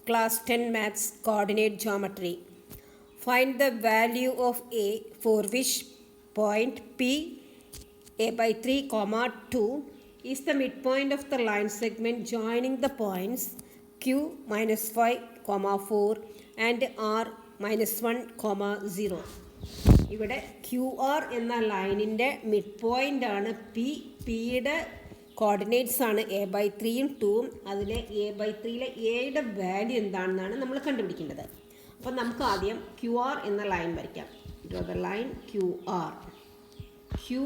Class 10 Maths Coordinate Geometry. Find the value of A for which point P A by 3, 2 is the midpoint of the line segment joining the points Q minus 5, 4 and R minus 1, 0. ഇവിടെ Q R എന്ന ലൈനിൻ്റെ mid point ആണ് P. പിയുടെ coordinates ആണ് A by 3യും 2ഉം. അതിലെ A by 3യിലെ എയുടെ value എന്താണെന്നാണ് നമ്മൾ കണ്ടുപിടിക്കേണ്ടത്. അപ്പോൾ നമുക്ക് ആദ്യം ക്യു ആർ എന്ന ലൈൻ വരയ്ക്കാം. Draw the line Q R. Q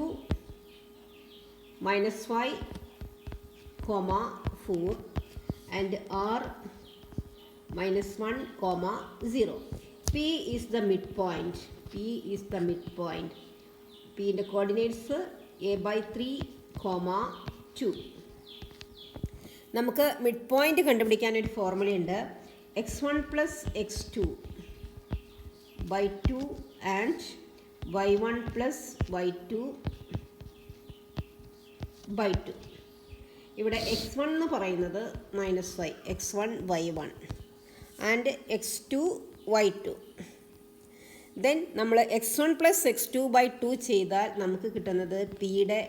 minus 5, 4 and R minus 1, 0. P is the midpoint. P is the midpoint. P in the coordinates A by 3, 2. നമുക്ക് മിഡ് പോയിൻ്റ് കണ്ടുപിടിക്കാൻ ഒരു ഫോർമുലയുണ്ട്. x1 plus x2 by 2 and y1 plus y2 by 2. ഇവിടെ x1 എന്ന് പറയുന്നത് -5, x1 y1 and x2 y2. Then നമ്മൾ x1 plus x2 by 2 ചെയ്താൽ നമുക്ക് കിട്ടുന്നത് പിയുടെ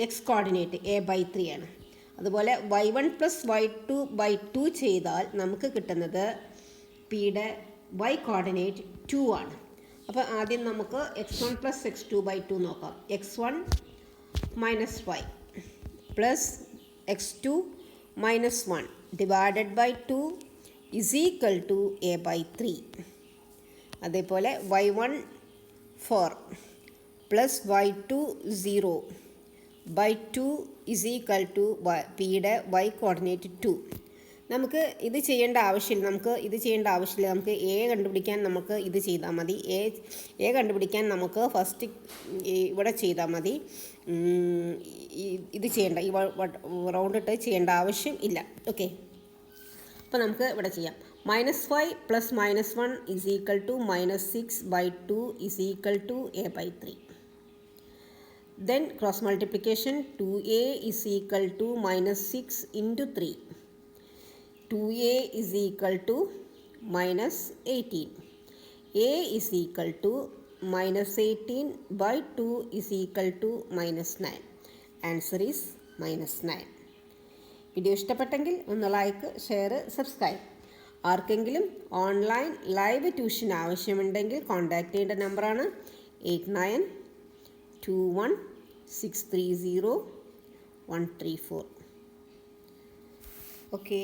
എക്സ് കോർഡിനേറ്റ് എ ബൈ 3 ആണ്. അതുപോലെ y1 പ്ലസ് y2 by 2 ചെയ്താൽ നമുക്ക് കിട്ടുന്നത് പിയുടെ y കോർഡിനേറ്റ് 2 ആണ്. അപ്പോൾ ആദ്യം നമുക്ക് x1 പ്ലസ് x2 by 2 നോക്കാം. x1 minus 5 plus x2 minus 1 divided by 2 is equal to A by 3. അതേപോലെ y1 4 plus y2 0 by 2 is equal to പിയുടെ y കോർഡിനേറ്റ് 2. നമുക്ക് ഇത് ചെയ്യേണ്ട ആവശ്യമില്ല. നമുക്ക് എ കണ്ടുപിടിക്കാൻ നമുക്ക് ഇത് ചെയ്താൽ മതി. എ കണ്ടുപിടിക്കാൻ നമുക്ക് ഫസ്റ്റ് ഇവിടെ ചെയ്താൽ മതി. ഇത് ചെയ്യേണ്ട, ഈ റൗണ്ട് ഇട്ട് ചെയ്യേണ്ട ആവശ്യം ഇല്ല. ഓക്കെ, അപ്പോൾ നമുക്ക് ഇവിടെ ചെയ്യാം. -5 plus -1 is equal to -6 by 2 is equal to A by 3. Then cross multiplication 2a is equal to -6 into 3. 2a is equal to -18. a is equal to -18 by 2 is equal to -9. Answer is -9. Video ഇഷ്ടപ്പെട്ടെങ്കിൽ ഒന്ന് like, share, subscribe. ആർക്കെങ്കിലും online live tuition ആവശ്യമുണ്ടെങ്കിൽ contact ചെയ്യേണ്ട നമ്പറാണ് 8921630134. Okay.